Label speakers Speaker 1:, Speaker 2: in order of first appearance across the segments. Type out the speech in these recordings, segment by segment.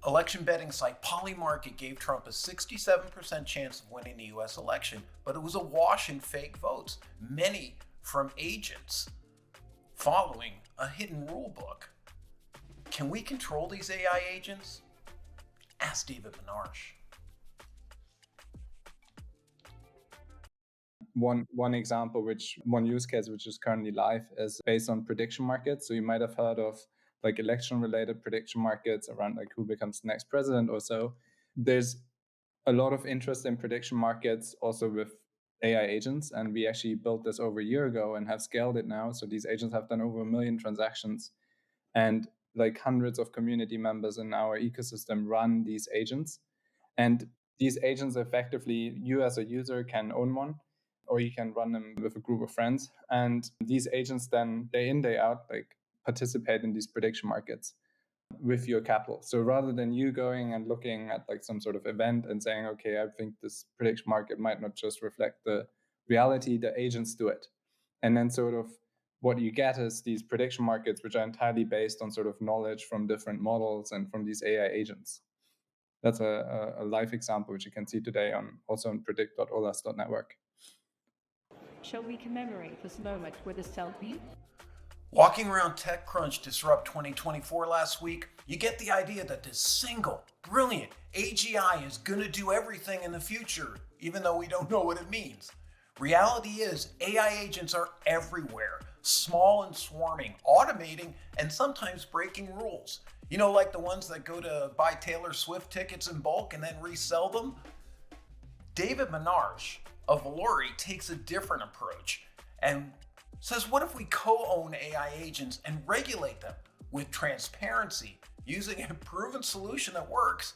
Speaker 1: Election betting site Polymarket gave Trump a 67% chance of winning the US election, but it was a wash in fake votes, many from agents following a hidden rule book. Can we control these AI agents? Ask David Menarche.
Speaker 2: One example, one use case which is currently live is based on prediction markets. So you might have heard of like election-related prediction markets around like who becomes the next president or so. There's a lot of interest in prediction markets also with AI agents, and we actually built this over a year ago and have scaled it now. So these agents have done over 1 million transactions, and like hundreds of community members in our ecosystem run these agents. And these agents effectively, you as a user can own one, or you can run them with a group of friends. And these agents then day in, day out, like participate in these prediction markets with your capital. So rather than you going and looking at like some sort of event and saying, okay, I think this prediction market might not just reflect the reality, the agents do it. And then sort of what you get is these prediction markets, which are entirely based on sort of knowledge from different models and from these AI agents. That's a live example, which you can see today also on predict.olas.network.
Speaker 3: Shall we commemorate this moment with a selfie?
Speaker 1: Walking around TechCrunch Disrupt 2024 last week, you get the idea that this single, brilliant AGI is going to do everything in the future, even though we don't know what it means. Reality is, AI agents are everywhere, small and swarming, automating, and sometimes breaking rules. You know, like the ones that go to buy Taylor Swift tickets in bulk and then resell them? David Menarche of Valory takes a different approach and says, what if we co-own AI agents and regulate them with transparency using a proven solution that works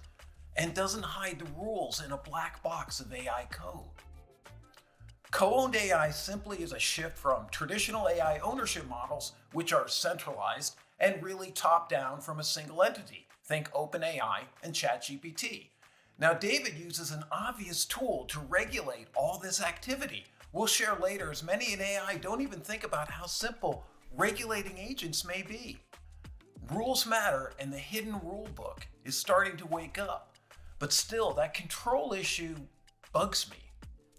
Speaker 1: and doesn't hide the rules in a black box of AI code? Co-owned AI simply is a shift from traditional AI ownership models, which are centralized and really top-down from a single entity. Think OpenAI and ChatGPT. Now, David uses an obvious tool to regulate all this activity. We'll share later, as many in AI don't even think about how simple regulating agents may be. Rules matter, and the hidden rule book is starting to wake up. But still, that control issue bugs me.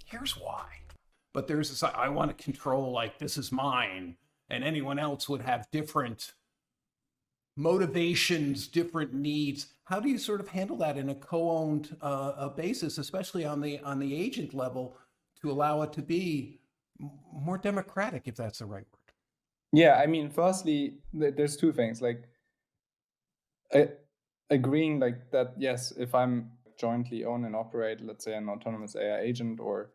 Speaker 1: Here's why. But there's this, I want to control, like, this is mine, and anyone else would have different motivations, different needs. How do you sort of handle that in a co-owned basis, especially on the agent level, to allow it to be more democratic, if that's the right word?
Speaker 2: Yeah, I mean, firstly, there's two things. Like, agreeing like that, yes, if I'm jointly own and operate, let's say, an autonomous AI agent or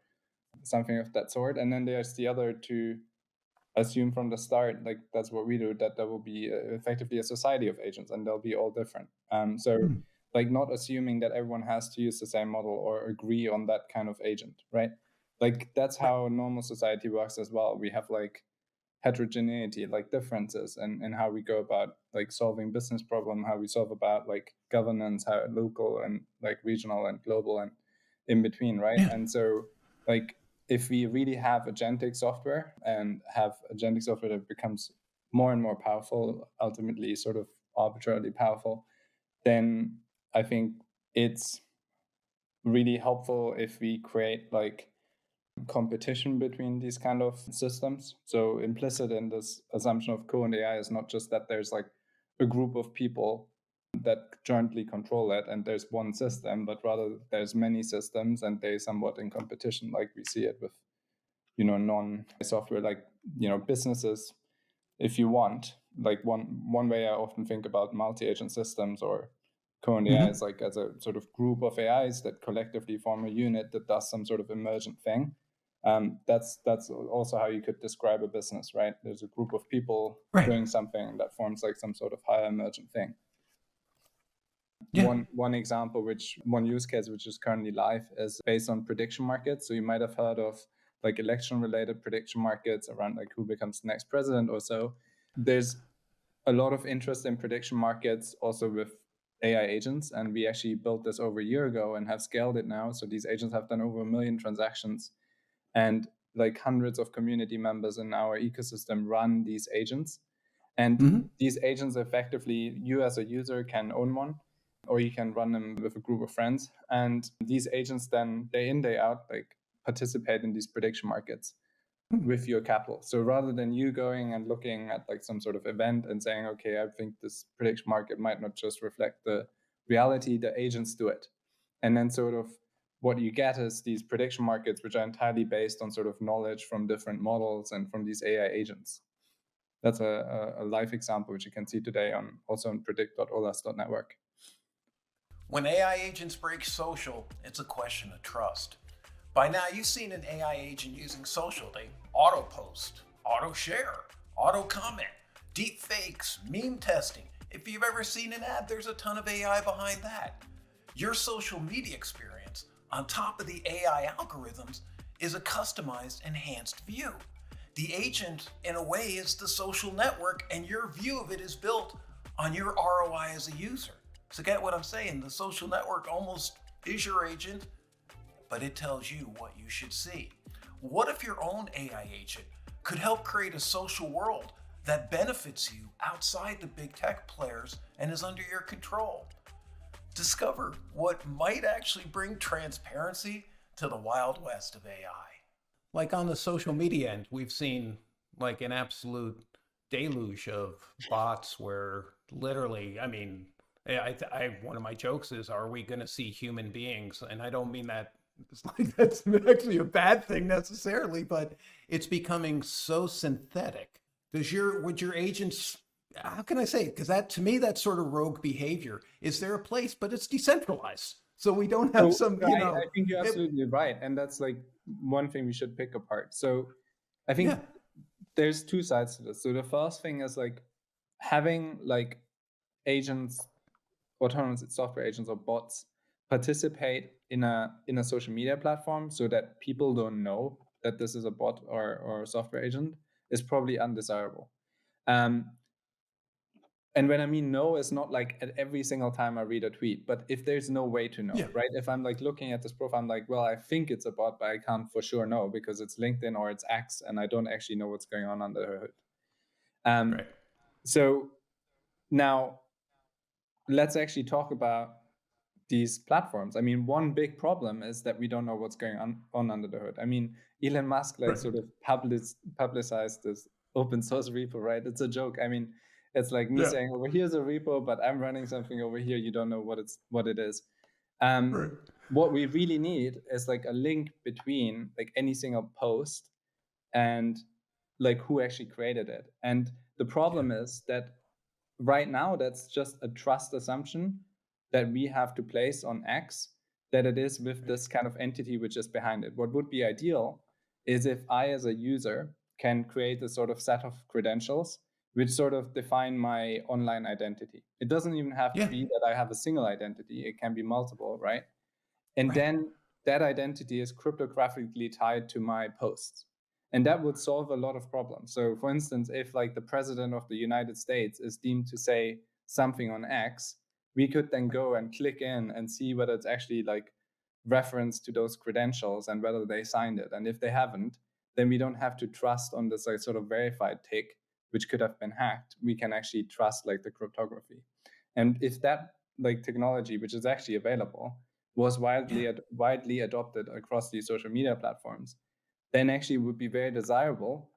Speaker 2: something of that sort, and then there's the other to assume from the start, like that's what we do, that there will be effectively a society of agents and they'll be all different. Like not assuming that everyone has to use the same model or agree on that kind of agent, right? Like that's how normal society works as well. We have like heterogeneity, like differences and how we go about like solving business problem, how we solve about like governance, how local and like regional and global and in between, right?
Speaker 1: Yeah.
Speaker 2: And so like if we really have agentic software and have agentic software that becomes more and more powerful, ultimately sort of arbitrarily powerful, then I think it's really helpful if we create like competition between these kind of systems. So implicit in this assumption of co-owned AI is not just that there's like a group of people that jointly control it and there's one system, but rather there's many systems and they're somewhat in competition, like we see it with, non-software, like, businesses. If you want, like one way I often think about multi-agent systems or co-owned AI is like as a sort of group of AIs that collectively form a unit that does some sort of emergent thing. That's also how you could describe a business, right? There's a group of people doing something that forms like some sort of higher emergent thing. Yeah. One example, one use case which is currently live is based on prediction markets. So you might have heard of like election-related prediction markets around like who becomes the next president or so. There's a lot of interest in prediction markets also with AI agents, and we actually built this over a year ago and have scaled it now. So these agents have done over 1 million transactions, and like hundreds of community members in our ecosystem run these agents. And these agents effectively, you as a user can own one, or you can run them with a group of friends. And these agents then day in, day out, like participate in these prediction markets with your capital. So rather than you going and looking at like some sort of event and saying, okay, I think this prediction market might not just reflect the reality, the agents do it. And then sort of what you get is these prediction markets, which are entirely based on sort of knowledge from different models and from these AI agents. That's a live example, which you can see today also on predict.olas.network.
Speaker 1: When AI agents break social, it's a question of trust. By now, you've seen an AI agent using social. They auto post, auto share, auto comment, deep fakes, meme testing. If you've ever seen an ad, there's a ton of AI behind that. Your social media experience, on top of the AI algorithms, is a customized, enhanced view. The agent, in a way, is the social network, and your view of it is built on your ROI as a user. So get what I'm saying? The social network almost is your agent, but it tells you what you should see. What if your own AI agent could help create a social world that benefits you outside the big tech players and is under your control? Discover what might actually bring transparency to the Wild West of AI. Like on the social media end, we've seen like an absolute deluge of bots where literally, I mean, one of my jokes is, are we going to see human beings? And I don't mean that it's like that's actually a bad thing necessarily, but it's becoming so synthetic. Would your agents, how can I say it? Because that, to me, that's sort of rogue behavior. Is there a place, but it's decentralized. So we don't have
Speaker 2: I think you're absolutely right. And that's like one thing we should pick apart. So I think there's two sides to this. So the first thing is like having like agents, autonomous software agents or bots participate in a social media platform so that people don't know that this is a bot or a software agent is probably undesirable. And when I mean no, it's not like at every single time I read a tweet, but if there's no way to know, right? If I'm like looking at this profile, I'm like, well, I think it's a bot, but I can't for sure know because it's LinkedIn or it's X and I don't actually know what's going on under the hood. Right. So now let's actually talk about these platforms. I mean, one big problem is that we don't know what's going on under the hood. I mean, Elon Musk sort of publicized this open source repo, right? It's a joke. I mean, it's like me saying, over here's a repo, but I'm running something over here. You don't know what it is. What we really need is like a link between like any single post and like who actually created it. And the problem is that right now, that's just a trust assumption that we have to place on X, that it is with this kind of entity which is behind it. What would be ideal is if I, as a user, can create a sort of set of credentials which sort of define my online identity. It doesn't even have to be that I have a single identity. It can be multiple, right? And then that identity is cryptographically tied to my posts. And that would solve a lot of problems. So for instance, if like the president of the United States is deemed to say something on X, we could then go and click in and see whether it's actually like reference to those credentials and whether they signed it. And if they haven't, then we don't have to trust on this like sort of verified tick, which could have been hacked. We can actually trust like the cryptography. And if that like technology, which is actually available, was widely adopted across these social media platforms, then actually would be very desirable,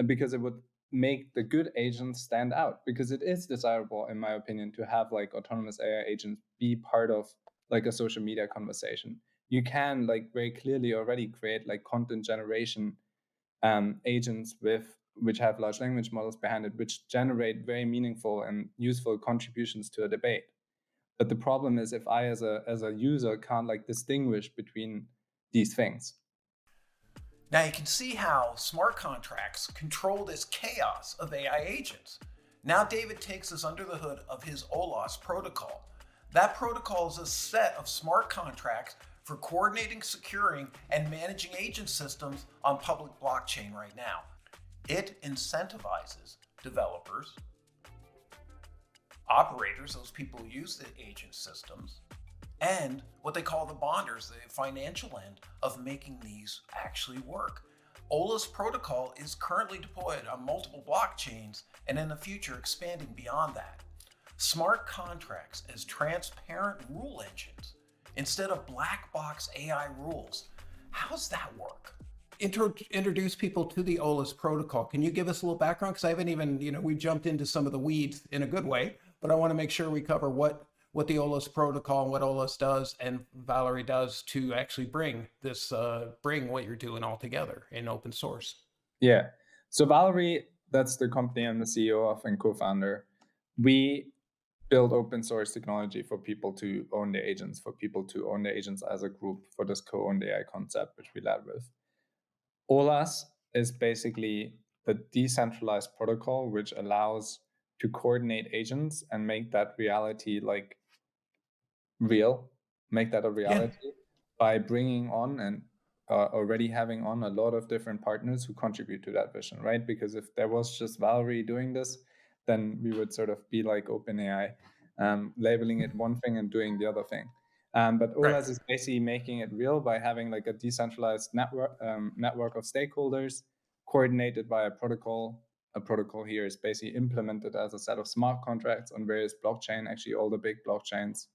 Speaker 2: because it would make the good agents stand out, because it is desirable, in my opinion, to have like autonomous AI agents be part of like a social media conversation. You can like very clearly already create like content generation agents which have large language models behind it, which generate very meaningful and useful contributions to a debate. But the problem is if I as a user can't like distinguish between these things.
Speaker 1: Now you can see how smart contracts control this chaos of AI agents. Now David takes us under the hood of his Olas Protocol. That protocol is a set of smart contracts for coordinating, securing, and managing agent systems on public blockchain right now. It incentivizes developers, operators, those people who use the agent systems, and what they call the bonders, the financial end of making these actually work. Olas Protocol is currently deployed on multiple blockchains and in the future expanding beyond that. smart contracts as transparent rule engines instead of black box AI rules. How's that work? Introduce people to the Olas protocol. Can you give us a little background? Because I haven't even, we've jumped into some of the weeds in a good way, but I want to make sure we cover what the Olas protocol and what Olas does and Valory does to actually bring this, bring what you're doing all together in open source.
Speaker 2: Yeah. So Valory, that's the company I'm the CEO of and co-founder. We build open source technology for people to own their agents, for people to own their agents as a group for this co-owned AI concept, which we led with. Olas is basically the decentralized protocol which allows to coordinate agents and make that reality like real, make that a reality by bringing on and already having on a lot of different partners who contribute to that vision, right? Because if there was just Valory doing this, then we would sort of be like OpenAI, labeling it one thing and doing the other thing. But Olas is basically making it real by having like a decentralized network of stakeholders coordinated by a protocol. A protocol here is basically implemented as a set of smart contracts on various blockchain, actually all the big blockchains.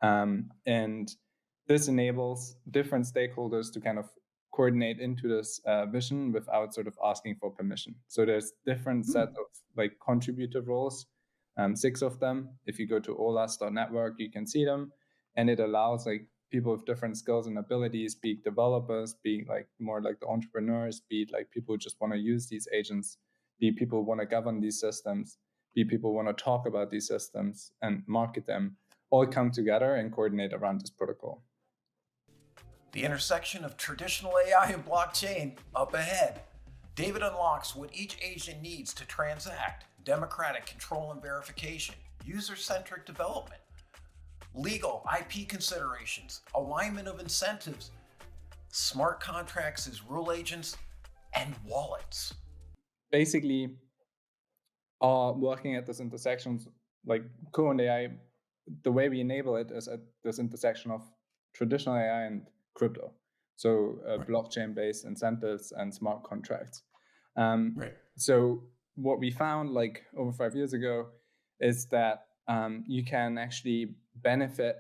Speaker 2: And this enables different stakeholders to kind of coordinate into this vision without sort of asking for permission. So there's different set of like contributor roles, 6 of them. If you go to olas.network, you can see them. And it allows like people with different skills and abilities, be it developers, be like more like the entrepreneurs, be it like people who just want to use these agents, be people who want to govern these systems, be people who want to talk about these systems and market them, all come together and coordinate around this protocol.
Speaker 1: The intersection of traditional AI and blockchain up ahead. David unlocks what each agent needs to transact: democratic control and verification, user-centric development, legal IP considerations, alignment of incentives, smart contracts as rule agents, and wallets.
Speaker 2: Basically, working at this intersections, like co-owned AI, the way we enable it is at this intersection of traditional AI and crypto. So blockchain-based incentives and smart contracts. So what we found like over 5 years ago is that you can actually benefit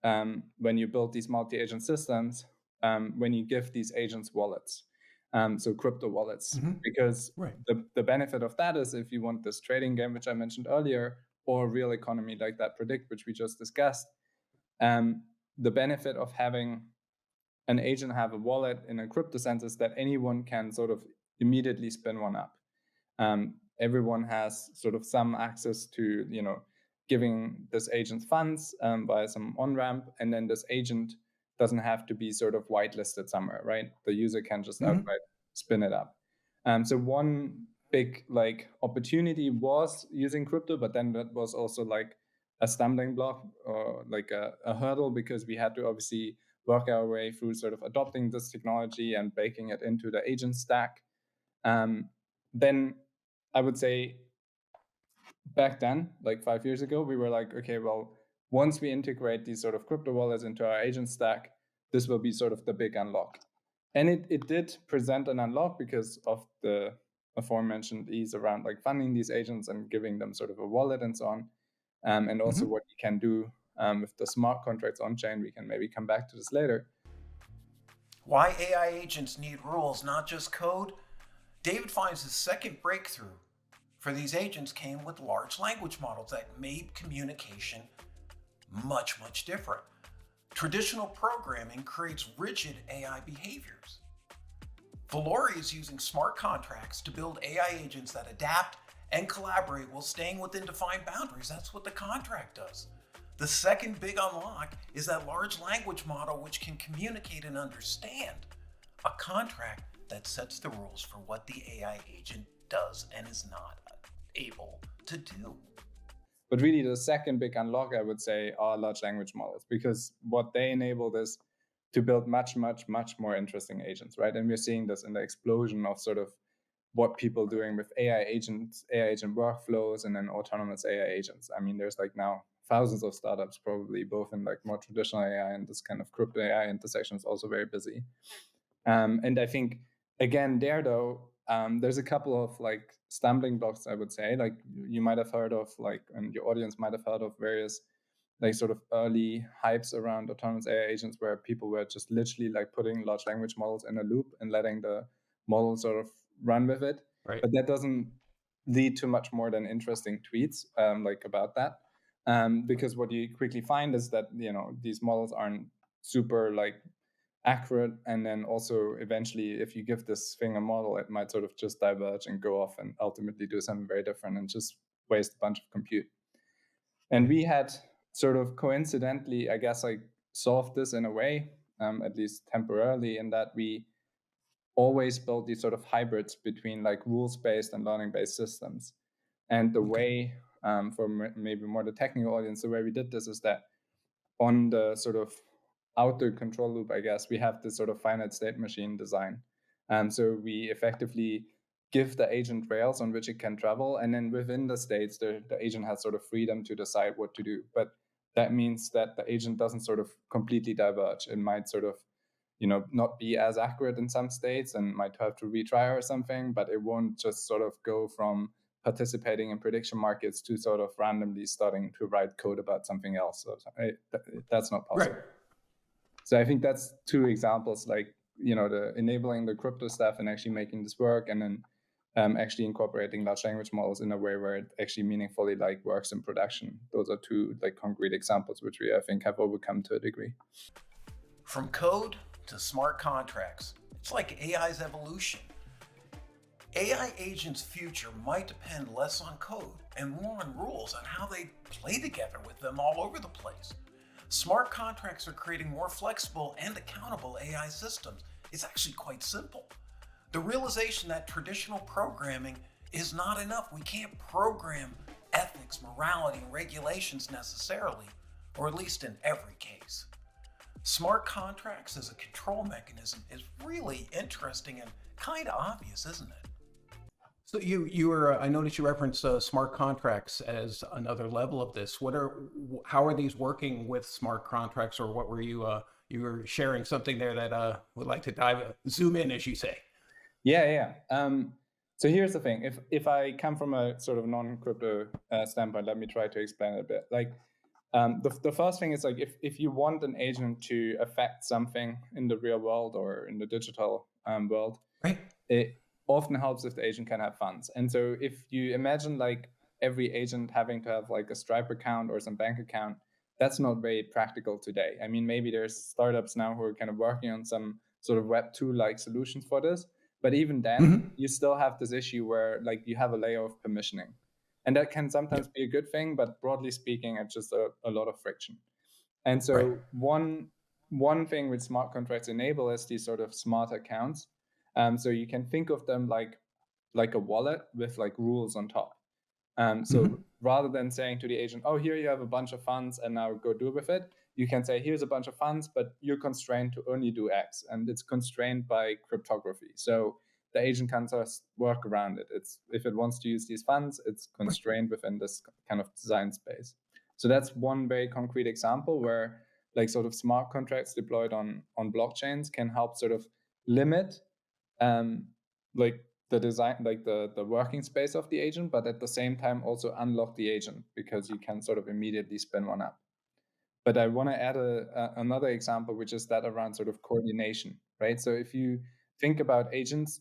Speaker 2: when you build these multi-agent systems, when you give these agents wallets. So crypto wallets, because the benefit of that is if you want this trading game, which I mentioned earlier, or real economy like that Predict, which we just discussed, the benefit of having an agent have a wallet in a crypto sense is that anyone can sort of immediately spin one up. Everyone has sort of some access to, giving this agent funds via some on-ramp, and then this agent doesn't have to be sort of whitelisted somewhere, right? The user can just outright spin it up. So one big like opportunity was using crypto, but then that was also like a stumbling block or like a hurdle, because we had to obviously work our way through sort of adopting this technology and baking it into the agent stack. Then I would say back then, like 5 years ago, we were like, okay, well, once we integrate these sort of crypto wallets into our agent stack, this will be sort of the big unlock. And it did present an unlock because of the aforementioned ease around like funding these agents and giving them sort of a wallet and so on. And also what you can do with the smart contracts on chain. We can maybe come back to this later.
Speaker 1: Why AI agents need rules, not just code? David finds his second breakthrough for these agents came with large language models that made communication much, much different. Traditional programming creates rigid AI behaviors. Valory is using smart contracts to build AI agents that adapt and collaborate while staying within defined boundaries. That's what the contract does. The second big unlock is that large language model which can communicate and understand. A contract that sets the rules for what the AI agent does and is not able to do.
Speaker 2: But really the second big unlock, I would say, are large language models, because what they enable is to build much, much, much more interesting agents, right? And we're seeing this in the explosion of sort of what people are doing with AI agents, AI agent workflows, and then autonomous AI agents. I mean, there's like now thousands of startups probably, both in like more traditional AI and this kind of crypto AI intersection is also very busy. And I think, again, there though, there's a couple of like stumbling blocks, I would say. Like you might have heard of and your audience might have heard of various like sort of early hypes around autonomous AI agents where people were just literally like putting large language models in a loop and letting the model sort of run with it.
Speaker 1: Right.
Speaker 2: But that doesn't lead to much more than interesting tweets like about that. Because what you quickly find is that, these models aren't super like accurate. And then also eventually, if you give this thing a model, it might sort of just diverge and go off and ultimately do something very different and just waste a bunch of compute. And we had sort of coincidentally, I guess, like solved this in a way, at least temporarily, in that we always build these sort of hybrids between like rules-based and learning-based systems. And the way, for maybe more the technical audience, the way we did this is that on the sort of outer control loop, I guess, we have this sort of finite state machine design. So we effectively give the agent rails on which it can travel. And then within the states, the agent has sort of freedom to decide what to do. But that means that the agent doesn't sort of completely diverge. It might sort of, not be as accurate in some states and might have to retry or something, but it won't just sort of go from participating in prediction markets to sort of randomly starting to write code about something else. So that's not possible.
Speaker 1: Right.
Speaker 2: So I think that's two examples, like, the enabling the crypto stuff and actually making this work, and then actually incorporating large language models in a way where it actually meaningfully like works in production. Those are two like concrete examples which we, I think, have overcome to a degree.
Speaker 1: From code to smart contracts, it's like AI's evolution. AI agents' future might depend less on code and more on rules on how they play together with them all over the place. Smart contracts are creating more flexible and accountable AI systems. It's actually quite simple. The realization that traditional programming is not enough. We can't program ethics, morality, and regulations necessarily, or at least in every case. Smart contracts as a control mechanism is really interesting and kind of obvious, isn't it? So you were I noticed you referenced smart contracts as another level of this. How are these working with smart contracts, or what were you were sharing something there that would like to zoom in, as you say?
Speaker 2: Yeah. So here's the thing. If I come from a sort of non-crypto standpoint, let me try to explain it a bit. Like the first thing is, like, if you want an agent to affect something in the real world or in the digital world,
Speaker 1: right,
Speaker 2: it often helps if the agent can have funds. And so if you imagine like every agent having to have like a Stripe account or some bank account, that's not very practical today. I mean, maybe there's startups now who are kind of working on some sort of Web 2 like solutions for this. But even then, you still have this issue where like you have a layer of permissioning. And that can sometimes be a good thing, but broadly speaking, it's just a lot of friction. And so one thing which smart contracts enable is these sort of smart accounts. So you can think of them like a wallet with like rules on top. So rather than saying to the agent, oh, here you have a bunch of funds and now go do with it, you can say, here's a bunch of funds, but you're constrained to only do X, and it's constrained by cryptography. So the agent can just work around it. If it wants to use these funds, it's constrained within this kind of design space. So that's one very concrete example where like sort of smart contracts deployed on blockchains can help sort of limit like the design, like the working space of the agent, but at the same time also unlock the agent because you can sort of immediately spin one up. But I want to add another example, which is that around sort of coordination, right? So if you think about agents,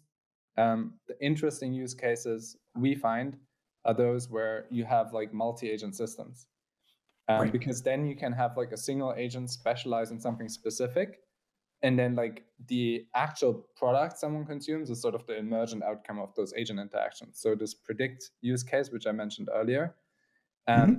Speaker 2: the interesting use cases we find are those where you have like multi-agent systems. Because then you can have like a single agent specialize in something specific, and then like the actual product someone consumes is sort of the emergent outcome of those agent interactions. So this predict use case, which I mentioned earlier,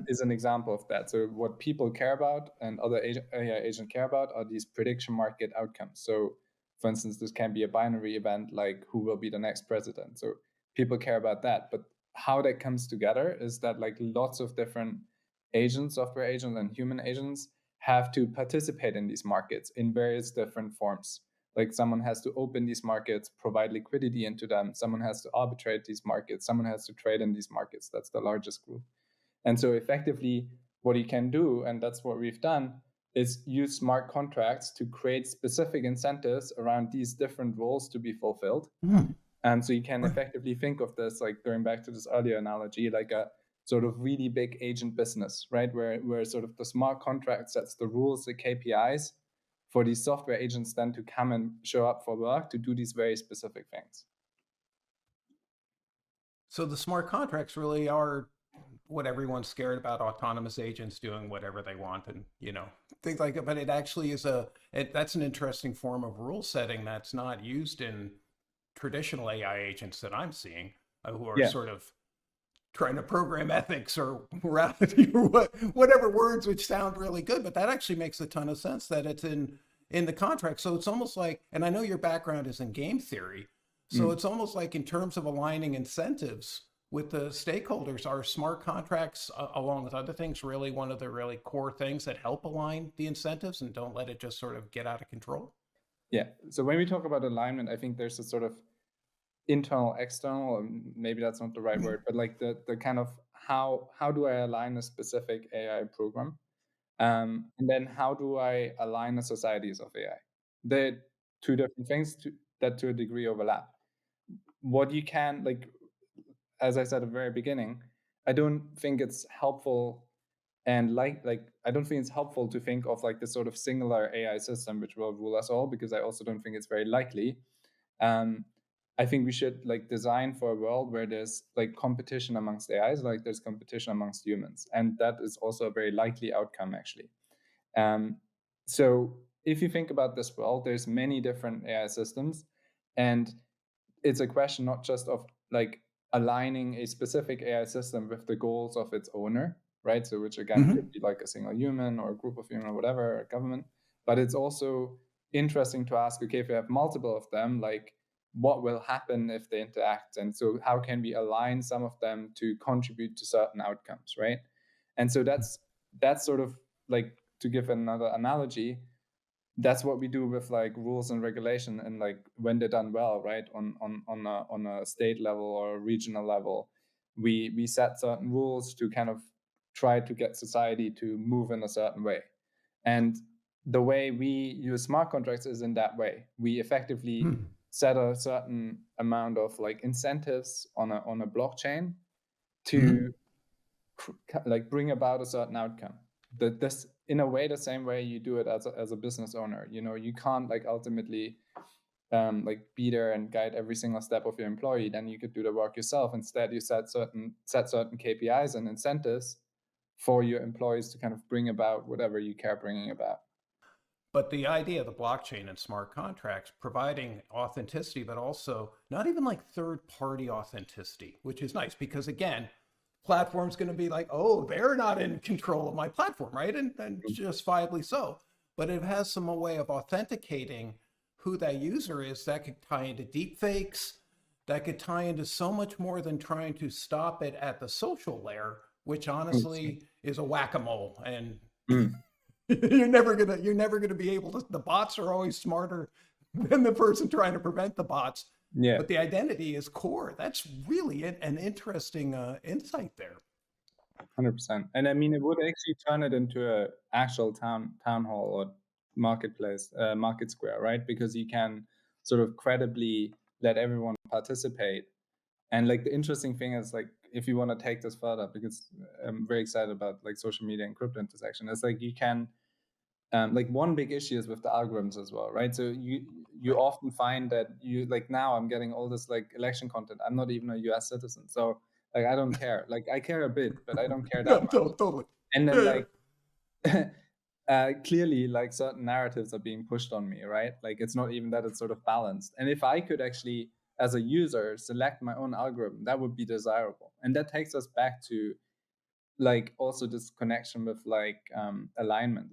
Speaker 2: is an example of that. So what people care about and other AI agent care about are these prediction market outcomes. So for instance, this can be a binary event like who will be the next president. So people care about that. But how that comes together is that like lots of different agents, software agents and human agents have to participate in these markets in various different forms. Like someone has to open these markets, provide liquidity into them. Someone has to arbitrate these markets. Someone has to trade in these markets. That's the largest group. And so effectively what you can do, and that's what we've done, is use smart contracts to create specific incentives around these different roles to be fulfilled. So you can effectively think of this, like going back to this earlier analogy, like a sort of really big agent business, right? Where sort of the smart contract sets the rules, the KPIs for these software agents then to come and show up for work to do these very specific things.
Speaker 1: So the smart contracts really are what everyone's scared about, autonomous agents doing whatever they want and, things like that. But it actually is that's an interesting form of rule setting that's not used in traditional AI agents that I'm seeing, who are
Speaker 2: Yeah.
Speaker 1: sort of trying to program ethics or morality or whatever words, which sound really good. But that actually makes a ton of sense that it's in the contract. So it's almost like, and I know your background is in game theory, so it's almost like in terms of aligning incentives with the stakeholders, are smart contracts, along with other things, really one of the really core things that help align the incentives and don't let it just sort of get out of control?
Speaker 2: Yeah. So when we talk about alignment, I think there's a sort of internal, external, or maybe that's not the right word, but like the kind of how do I align a specific AI program? And then how do I align the societies of AI? They're two different things that to a degree overlap. What you can, like, as I said at the very beginning, I don't think it's helpful and I don't think it's helpful to think of like this sort of singular AI system which will rule us all, because I also don't think it's very likely. Um, I think we should like design for a world where there's like competition amongst AIs, like there's competition amongst humans, and that is also a very likely outcome actually. Um, so if you think about this world, there's many different AI systems, and it's a question not just of like aligning a specific AI system with the goals of its owner, right? So which again could be like a single human or a group of human or whatever, or a government. But it's also interesting to ask, okay, if we have multiple of them, like what will happen if they interact? And so how can we align some of them to contribute to certain outcomes, right? And so that's sort of like, to give another analogy, that's what we do with like rules and regulation, and like when they're done well, right, on a state level or a regional level, we set certain rules to kind of try to get society to move in a certain way. And the way we use smart contracts is in that way. We effectively set a certain amount of like incentives on a blockchain to like bring about a certain outcome. This in a way the same way you do it as a business owner. You can't like ultimately like be there and guide every single step of your employee. Then you could do the work yourself. Instead, you set certain KPIs and incentives for your employees to kind of bring about whatever you care bringing about.
Speaker 1: But the idea of the blockchain and smart contracts providing authenticity, but also not even like third party authenticity, which is nice because, again, platform's going to be like, oh, they're not in control of my platform, right? And justifiably so. But it has some way of authenticating who that user is that could tie into deep fakes, that could tie into so much more than trying to stop it at the social layer, which honestly is a whack-a-mole. And
Speaker 2: Mm.
Speaker 1: you're never gonna be able to. The bots are always smarter than the person trying to prevent the bots.
Speaker 2: Yeah.
Speaker 1: But the identity is core. That's really an interesting insight there.
Speaker 2: 100%. And I mean, it would actually turn it into a actual town hall or marketplace, market square, right? Because you can sort of credibly let everyone participate. And like the interesting thing is, like, if you want to take this further, because I'm very excited about like social media and crypto intersection, it's like you can like one big issue is with the algorithms as well, right? So you often find that you like, now I'm getting all this like election content. I'm not even a US citizen, so like I don't care. Like I care a bit, but I don't care that
Speaker 1: No,
Speaker 2: much.
Speaker 1: totally.
Speaker 2: And
Speaker 1: Yeah,
Speaker 2: then
Speaker 1: yeah.
Speaker 2: like clearly like certain narratives are being pushed on me, right? Like it's not even that it's sort of balanced. And if I could actually, as a user, select my own algorithm, that would be desirable. And that takes us back to like also this connection with like alignment.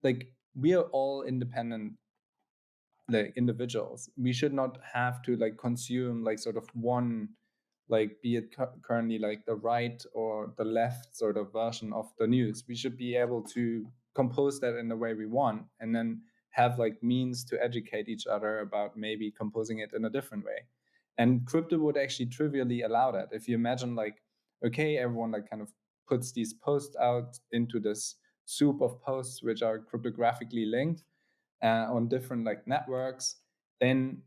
Speaker 2: Like we are all independent like individuals. We should not have to like consume like sort of one, like be it currently like the right or the left sort of version of the news. We should be able to compose that in the way we want, and then have like means to educate each other about maybe composing it in a different way. And crypto would actually trivially allow that. If you imagine like, okay, everyone like kind of puts these posts out into this soup of posts which are cryptographically linked on different like networks, then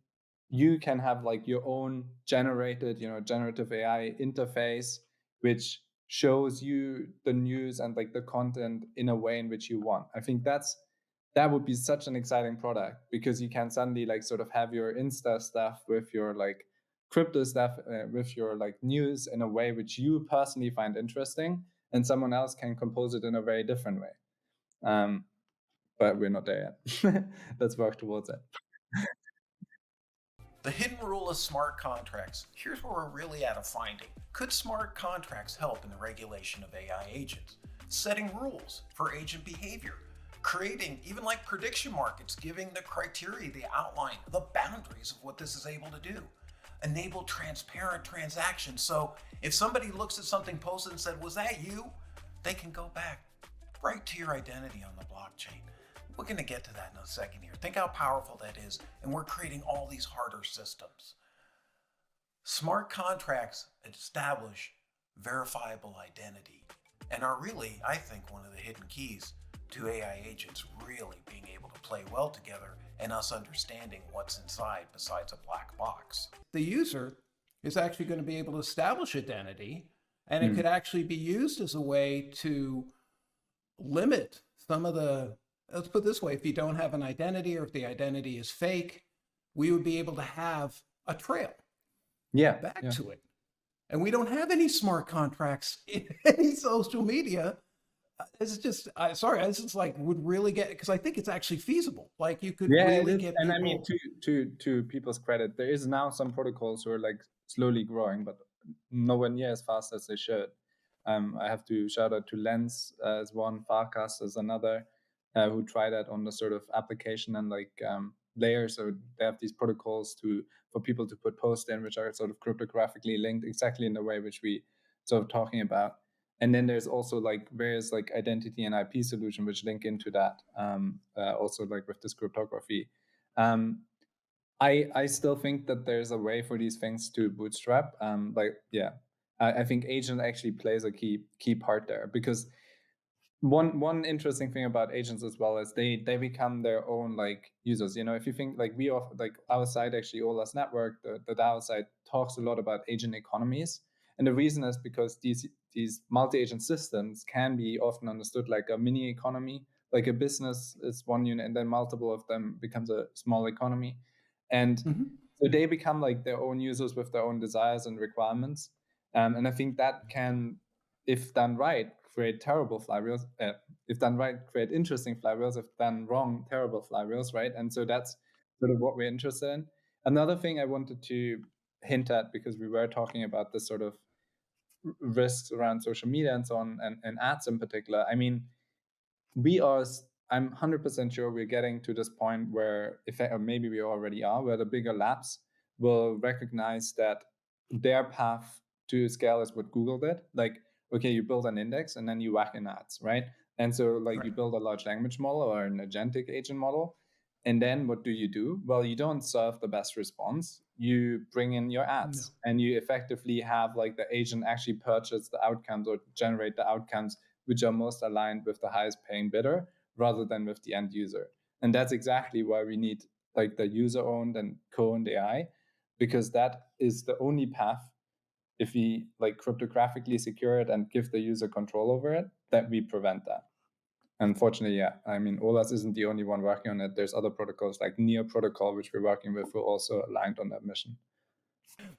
Speaker 2: you can have like your own generated, generative AI interface, which shows you the news and like the content in a way in which you want. I think that would be such an exciting product, because you can suddenly like sort of have your Insta stuff with your like crypto stuff, with your like news in a way which you personally find interesting, and someone else can compose it in a very different way. But we're not there yet. Let's work towards it.
Speaker 1: The hidden rule of smart contracts. Here's where we're really at a finding. Could smart contracts help in the regulation of AI agents? Setting rules for agent behavior, creating even like prediction markets, giving the criteria, the outline, the boundaries of what this is able to do. Enable transparent transactions. So if somebody looks at something posted and said, "Was that you?" they can go back right to your identity on the blockchain. We're going to get to that in a second here. Think how powerful that is. And we're creating all these harder systems. Smart contracts establish verifiable identity and are really, I think, one of the hidden keys to AI agents really being able to play well together and us understanding what's inside besides a black box. The user is actually going to be able to establish identity, and it could actually be used as a way to limit some of the, let's put it this way, if you don't have an identity or if the identity is fake, we would be able to have a trail back to it. And we don't have any smart contracts in any social media. It's just, sorry, this is like would really get, because I think it's actually feasible. Like you could really get people.
Speaker 2: And I mean, to people's credit, there is now some protocols who are like slowly growing, but nowhere near as fast as they should. I have to shout out to Lens as one, Farcast as another, who try that on the sort of application and like layer. So they have these protocols for people to put posts in, which are sort of cryptographically linked exactly in the way which we sort of talking about. And then there's also like various like identity and IP solution which link into that. Also like with this cryptography. I still think that there's a way for these things to bootstrap. I think agent actually plays a key part there, because one interesting thing about agents as well is they become their own like users. If you think like our side, actually Olas network, the DAO side talks a lot about agent economies, and the reason is because these multi-agent systems can be often understood like a mini economy. Like a business is one unit, and then multiple of them becomes a small economy, and so they become like their own users with their own desires and requirements. And I think that can, if done right, create terrible flywheels. If done right, create interesting flywheels. If done wrong, terrible flywheels, right? And so that's sort of what we're interested in. Another thing I wanted to hint at, because we were talking about the sort of risks around social media and so on, and ads in particular. I mean, I'm 100% sure we're getting to this point where, or maybe we already are, where the bigger labs will recognize that their path to scale is what Google did. Like, okay, you build an index and then you whack in ads, right? And so like you build a large language model or an agentic agent model. And then what do? Well, you don't serve the best response. You bring in your ads and you effectively have like the agent actually purchase the outcomes or generate the outcomes which are most aligned with the highest paying bidder rather than with the end user. And that's exactly why we need like the user owned and co-owned AI, because that is the only path, if we like cryptographically secure it and give the user control over it, that we prevent that. Unfortunately, yeah. I mean, Olas isn't the only one working on it. There's other protocols like Near Protocol, which we're working with, who are also aligned on that mission.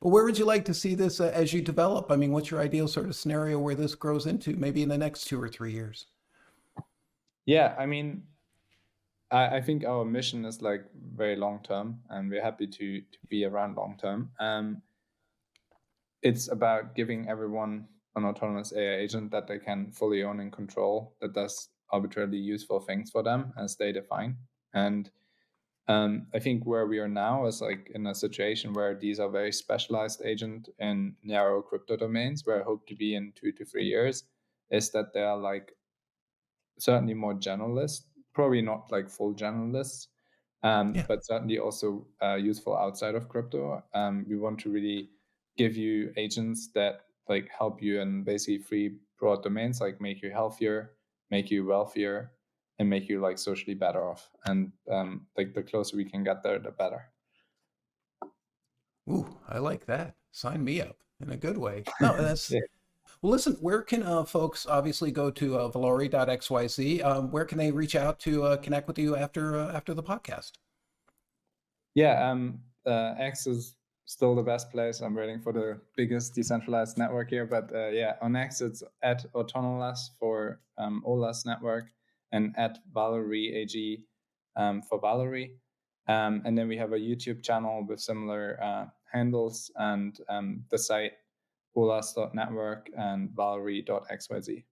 Speaker 1: But where would you like to see this as you develop? I mean, what's your ideal sort of scenario where this grows into, maybe in the next 2 or 3 years?
Speaker 2: Yeah, I mean, I think our mission is like very long term, and we're happy to be around long term. It's about giving everyone an autonomous AI agent that they can fully own and control, that does arbitrarily useful things for them as they define. And I think where we are now is like in a situation where these are very specialized agents in narrow crypto domains, where I hope to be in 2 to 3 years, is that they are like certainly more generalist, probably not like full generalists, but certainly also useful outside of crypto. We want to really give you agents that like help you in basically 3 broad domains, like make you healthier, make you wealthier, and make you like socially better off. And like the closer we can get there, the better.
Speaker 1: Ooh, I like that. Sign me up in a good way. No, that's
Speaker 2: Yeah.
Speaker 1: well. Listen, where can folks obviously go to Valory.xyz? Where can they reach out to connect with you after the podcast?
Speaker 2: Yeah, X is still the best place. I'm waiting for the biggest decentralized network here, but yeah, on X it's at Autonomous for Olas network and at Valory.xyz for Valory. And then we have a YouTube channel with similar handles and the site olas.network and Valory.xyz.